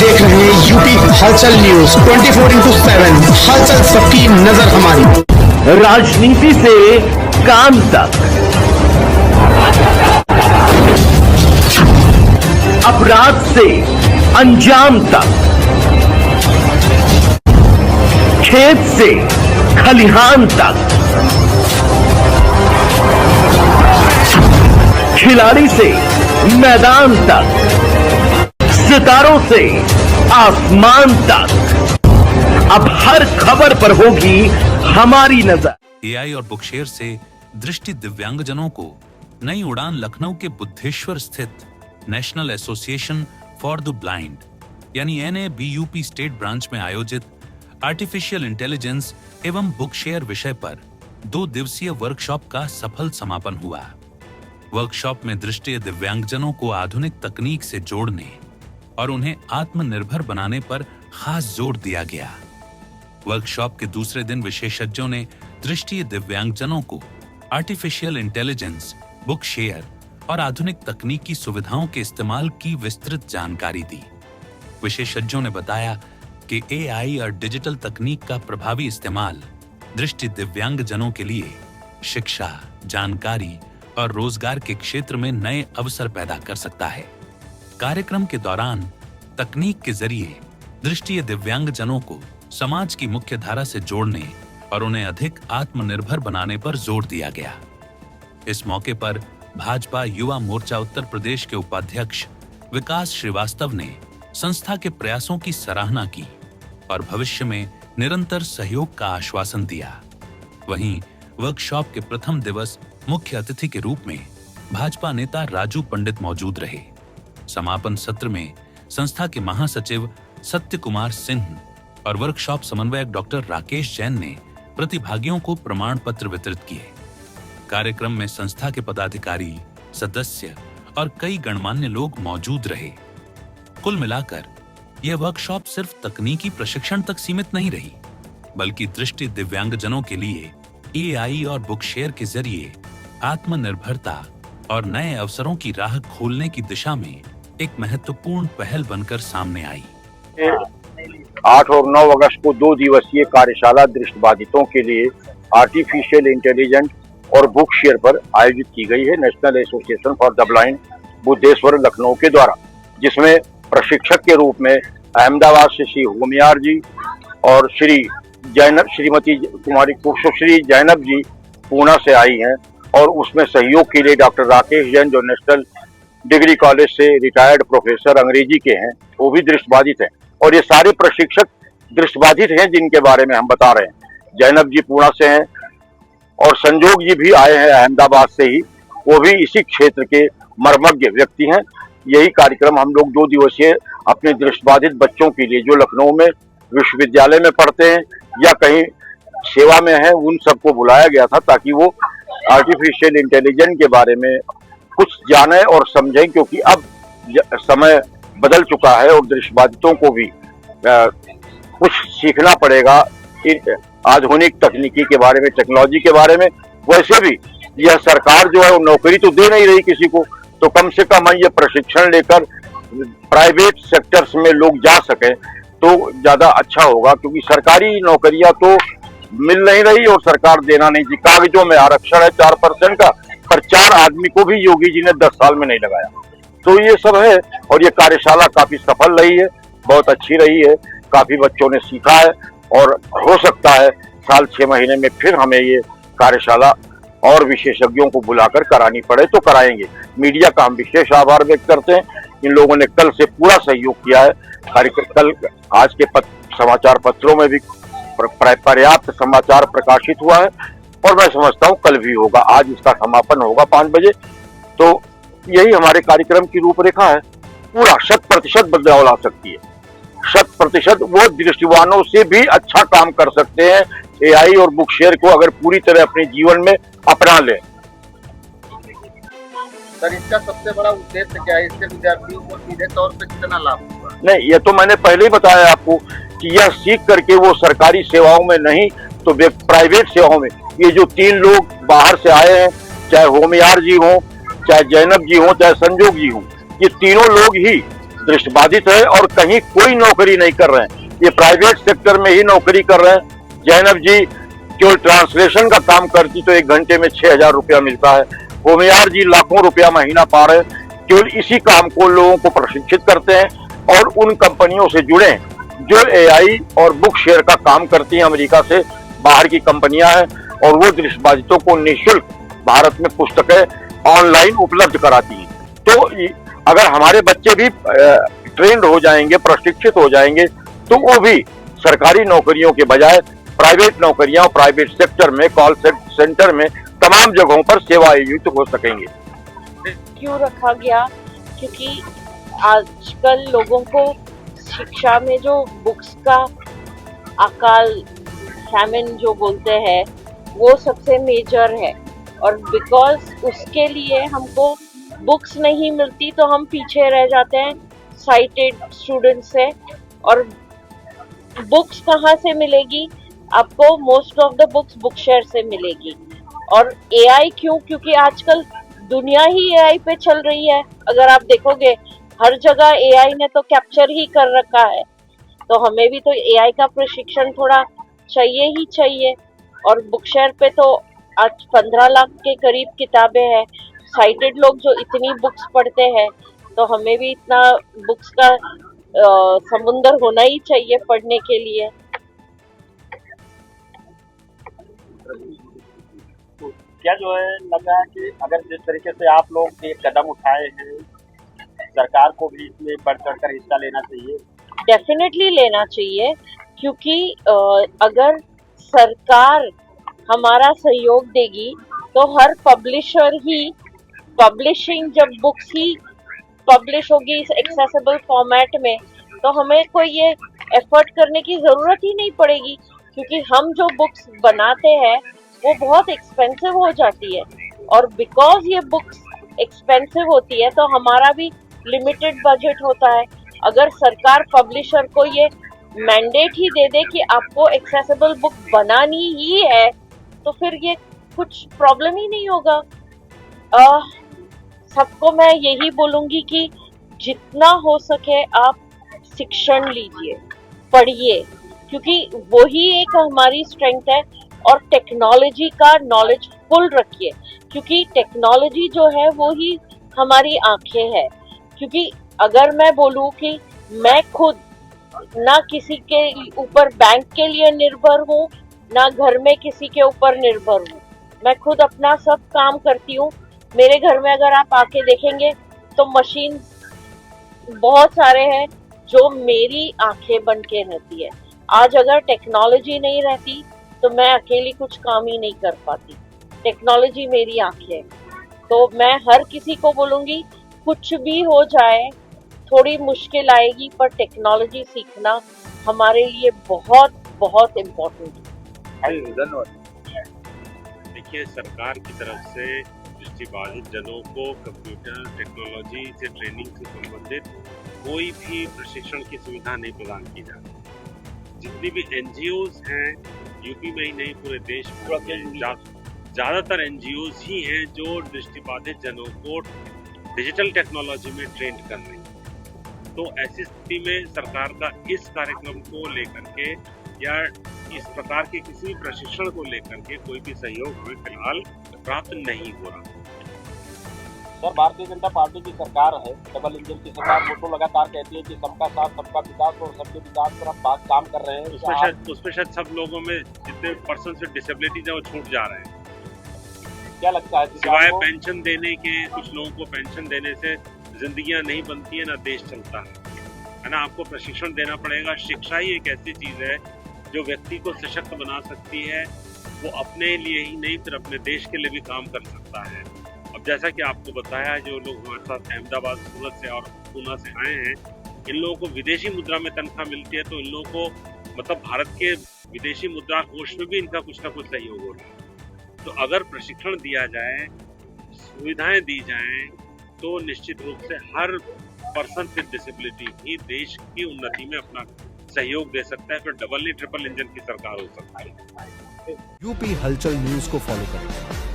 देख रहे हैं यूपी हलचल न्यूज 24/7। हलचल सबकी नजर हमारी। राजनीति से काम तक, अपराध से अंजाम तक, खेत से खलिहान तक, खिलाड़ी से मैदान तक, सितारों से आसमान तक, अब हर खबर पर होगी हमारी नजर। एआई और बुकशेयर से दृष्टि दिव्यांगजनों को नई उड़ान लखनऊ के बुद्धेश्वर स्थित national association for the blind यानी NABUP स्टेट ब्रांच में आयोजित आर्टिफिशियल इंटेलिजेंस एवं बुकशेयर विषय पर 2 दिवसीय वर्कशॉप का सफल समापन हुआ। वर्कशॉप में दृष्टि दिव्यांगजनों को आधुनिक तकनीक से जोड़ने और उन्हें आत्मनिर्भर बनाने पर खास जोर दिया गया। वर्कशॉप के दूसरे दिन विशेषज्ञों ने दृष्टि दिव्यांगजनों को आर्टिफिशियल इंटेलिजेंस, बुकशेयर और आधुनिक तकनीकी सुविधाओं के इस्तेमाल की विस्तृत जानकारी दी। विशेषज्ञों ने बताया कि AI और डिजिटल तकनीक का प्रभावी इस्तेमाल दृष्टि दिव्यांगजनों के लिए शिक्षा, जानकारी और रोजगार के क्षेत्र में नए अवसर पैदा कर सकता है। कार्यक्रम के दौरान तकनीक के जरिए दृष्टि दिव्यांगजनों को समाज की मुख्य धारा से जोड़ने और उन्हें अधिक आत्मनिर्भर बनाने पर जोर दिया गया। इस मौके पर भाजपा युवा मोर्चा उत्तर प्रदेश के उपाध्यक्ष विकास श्रीवास्तव ने संस्था के प्रयासों की सराहना की और भविष्य में निरंतर सहयोग का आश्वासन दिया। वहीं वर्कशॉप के प्रथम दिवस मुख्य अतिथि के रूप में भाजपा नेता राजू पंडित मौजूद रहे। समापन सत्र में संस्था के महासचिव सत्य कुमार सिंह और वर्कशॉप समन्वयक डॉक्टर राकेश जैन ने प्रतिभागियों को प्रमाण पत्र वितरित किए। कार्यक्रम में संस्था के पदाधिकारी, सदस्य और कई गणमान्य लोग मौजूद रहे। कुल मिलाकर यह वर्कशॉप सिर्फ तकनीकी प्रशिक्षण तक सीमित नहीं रही, बल्कि दृष्टि दिव्यांगजनों के लिए AI और बुकशेयर के जरिए आत्मनिर्भरता और नए अवसरों की राह खोलने की दिशा में एक महत्वपूर्ण पहल बनकर सामने आई। 8 और 9 अगस्त को 2 दिवसीय कार्यशाला दृष्टिबाधितों के लिए आर्टिफिशियल इंटेलिजेंस और बुकशेयर पर आयोजित की गई है national association for the blind Buddheshwar Lucknow के द्वारा, जिसमें प्रशिक्षक के रूप में अहमदाबाद से श्री होमियार जी और श्रीमती कुमारी सुश्री जैनब जी पूना से आई हैं, और उसमें सहयोग के लिए डॉक्टर राकेश जैन जो नेशनल डिग्री कॉलेज से रिटायर्ड प्रोफेसर अंग्रेजी के हैं, वो भी दृष्टिबाधित हैं। और ये सारे प्रशिक्षक दृष्टिबाधित हैं जिनके बारे में हम बता रहे हैं। जैनब जी पूना से हैं और संजोग जी भी आए हैं अहमदाबाद से ही, वो भी इसी क्षेत्र के मर्मज्ञ व्यक्ति हैं। यही कार्यक्रम हम लोग 2 दिवसीय अपने दृष्टिबाधित बच्चों के लिए जो लखनऊ में विश्वविद्यालय में पढ़ते हैं या कहीं सेवा में हैं, उन सबको बुलाया गया था ताकि वो आर्टिफिशियल इंटेलिजेंस के बारे में कुछ जाने और समझें, क्योंकि अब समय बदल चुका है और दृष्टिबाधितों को भी कुछ सीखना पड़ेगा आधुनिक तकनीकी के बारे में, टेक्नोलॉजी के बारे में। वैसे भी यह सरकार जो है वो नौकरी तो दे नहीं रही किसी को, तो कम से कम ये प्रशिक्षण लेकर प्राइवेट सेक्टर्स में लोग जा सकें तो ज्यादा अच्छा होगा, क्योंकि सरकारी नौकरियां तो मिल नहीं रही और सरकार देना नहीं चाहिए। कागजों में आरक्षण है 4% का, पर 4 आदमी को भी योगी जी ने 10 साल में नहीं लगाया। तो ये सब है और ये कार्यशाला काफी सफल रही है, बहुत अच्छी रही है, काफी बच्चों ने सीखा है और हो सकता है साल 6 महीने में फिर हमें ये कार्यशाला और विशेषज्ञों को बुलाकर करानी पड़े तो कराएंगे। मीडिया का हम विशेष आभार व्यक्त करते हैं, इन लोगों ने कल से पूरा सहयोग किया है। कल आज के समाचार पत्रों में भी पर्याप्त समाचार प्रकाशित हुआ है और मैं समझता हूँ कल भी होगा। आज इसका समापन होगा 5 बजे। तो यही हमारे कार्यक्रम की रूपरेखा है। पूरा 100% बदलाव ला सकती है, 100% वो दृष्टिवानों से भी अच्छा काम कर सकते हैं AI और बुकशेयर को अगर पूरी तरह अपने जीवन में अपना लें। सर, इसका सबसे बड़ा उद्देश्य क्या है? इससे विद्यार्थियों को सीधे तौर पे कितना लाभ होगा? नहीं, ये तो मैंने पहले ही बताया आपको कि यह सीख करके वो सरकारी सेवाओं में नहीं तो प्राइवेट सेवाओं में, ये जो 3 लोग बाहर से आए हैं, चाहे होमियार जी हों, चाहे जैनब जी हों, चाहे संजोग जी हों, ये तीनों लोग ही दृष्टिबाधित है और कहीं कोई नौकरी नहीं कर रहे हैं, ये प्राइवेट सेक्टर में ही नौकरी कर रहे हैं। जैनब जी केवल ट्रांसलेशन का काम करती तो 1 घंटे में 6,000 रुपया मिलता है। होमियार जी लाखों रुपया महीना पा रहे हैं, केवल इसी काम को लोगों को प्रशिक्षित करते हैं और उन कंपनियों से जुड़े जो एआई और बुक शेयर का काम करती हैं। अमेरिका से बाहर की कंपनियां हैं और वो दृष्टिबाधितों को निःशुल्क भारत में पुस्तकें ऑनलाइन उपलब्ध कराती हैं। तो अगर हमारे बच्चे भी ट्रेंड हो जाएंगे, प्रशिक्षित हो जाएंगे, तो वो भी सरकारी नौकरियों के बजाय प्राइवेट नौकरियां, प्राइवेट सेक्टर में, कॉल सेंटर में, तमाम जगहों पर सेवानियुक्त हो सकेंगे। क्यों रखा गया? क्योंकि आजकल लोगों को शिक्षा में जो बुक्स का अकाल, फैमिन जो बोलते हैं, वो सबसे मेजर है और बिकॉज उसके लिए हमको बुक्स नहीं मिलती तो हम पीछे रह जाते हैं साइटेड स्टूडेंट से। और बुक्स कहाँ से मिलेगी आपको? Most of the books book share से मिलेगी। और एआई क्यों? क्योंकि आजकल दुनिया ही एआई पे चल रही है। अगर आप देखोगे हर जगह एआई ने तो कैप्चर ही कर रखा है, तो हमें भी तो एआई का प्रशिक्षण थोड़ा चाहिए ही चाहिए। और बुक शेयर पे तो आज 15 लाख के करीब किताबें हैं। साइटेड लोग जो इतनी बुक्स पढ़ते हैं, तो हमें भी इतना बुक्स का समुंदर होना ही चाहिए पढ़ने के लिए। क्या जो है लग रहा है कि अगर जिस तरीके से आप लोग एक कदम उठाए हैं, सरकार को भी इसमें बढ़ चढ़ कर हिस्सा लेना चाहिए। डेफिनेटली लेना चाहिए, क्योंकि अगर सरकार हमारा सहयोग देगी तो हर पब्लिशर ही पब्लिशिंग, जब बुक्स ही पब्लिश होगी इस एक्सेसिबल फॉर्मेट में, तो हमें कोई ये एफर्ट करने की ज़रूरत ही नहीं पड़ेगी। क्योंकि हम जो बुक्स बनाते हैं वो बहुत एक्सपेंसिव हो जाती है, और बिकॉज ये बुक्स एक्सपेंसिव होती है तो हमारा भी लिमिटेड बजट होता है। अगर सरकार पब्लिशर को ये मैंडेट ही दे दे कि आपको एक्सेसिबल बुक बनानी ही है, तो फिर ये कुछ प्रॉब्लम ही नहीं होगा। सबको मैं यही बोलूंगी कि जितना हो सके आप शिक्षण लीजिए, पढ़िए, क्योंकि वही एक हमारी स्ट्रेंथ है। और टेक्नोलॉजी का नॉलेज फुल रखिए, क्योंकि टेक्नोलॉजी जो है वो ही हमारी आंखें है। क्योंकि अगर मैं बोलूँ कि मैं खुद ना किसी के ऊपर बैंक के लिए निर्भर हूँ, ना घर में किसी के ऊपर निर्भर हूँ, मैं खुद अपना सब काम करती हूँ। मेरे घर में अगर आप आके देखेंगे तो मशीन बहुत सारे हैं जो मेरी आंखें बन के रहती है। आज अगर टेक्नोलॉजी नहीं रहती तो मैं अकेली कुछ काम ही नहीं कर पाती। टेक्नोलॉजी मेरी आंखें है। तो मैं हर किसी को बोलूँगी, कुछ भी हो जाए, थोड़ी मुश्किल आएगी, पर टेक्नोलॉजी सीखना हमारे लिए बहुत बहुत इम्पोर्टेंट है। देखिए, सरकार की तरफ से दृष्टिबाधित जनों को कंप्यूटर टेक्नोलॉजी से ट्रेनिंग से संबंधित कोई भी प्रशिक्षण की सुविधा नहीं प्रदान की जाती। जितनी भी एनजीओज हैं, यूपी में ही नहीं पूरे देश में ज़्यादातर एनजीओज ही हैं जो दृष्टिबाधित जनों को डिजिटल टेक्नोलॉजी में ट्रेंड कर रही हैं। तो ऐसी स्थिति में सरकार का इस कार्यक्रम को लेकर के या इस प्रकार के किसी भी प्रशिक्षण को लेकर के कोई भी सहयोग हमें फिलहाल प्राप्त नहीं हो रहा। सर, भारतीय जनता पार्टी की सरकार है, डबल इंजन की सरकार, वो तो लगातार कहती है कि सबका साथ सबका विकास और सबके विकास पर आप काम कर रहे हैं। उसमें शायद सब लोगों में जितने पर्सन से डिसेबिलिटीज है वो छूट जा रहे हैं। क्या लगता है? सिवाय पेंशन देने के, कुछ लोगों को पेंशन देने से जिंदगियां नहीं बनती है, ना देश चलता है ना। आपको प्रशिक्षण देना पड़ेगा। शिक्षा ही एक ऐसी चीज है जो व्यक्ति को सशक्त बना सकती है। वो अपने लिए ही नहीं, फिर अपने देश के लिए भी काम कर सकता है। अब जैसा कि आपको बताया, जो लोग हमारे साथ अहमदाबाद, सूरत से और पूना से आए हैं, इन लोगों को विदेशी मुद्रा में तनख्वाह मिलती है, तो इन लोगों को मतलब भारत के विदेशी मुद्रा कोष में भी इनका कुछ ना कुछ सहयोग हो रहा है। तो अगर प्रशिक्षण दिया जाए, सुविधाएं दी जाएं, तो निश्चित रूप से हर पर्सन विद डिसेबिलिटी भी देश की उन्नति में अपना सहयोग दे सकता है। फिर डबल नहीं ट्रिपल इंजन की सरकार हो सकती है। यूपी हलचल न्यूज को फॉलो करें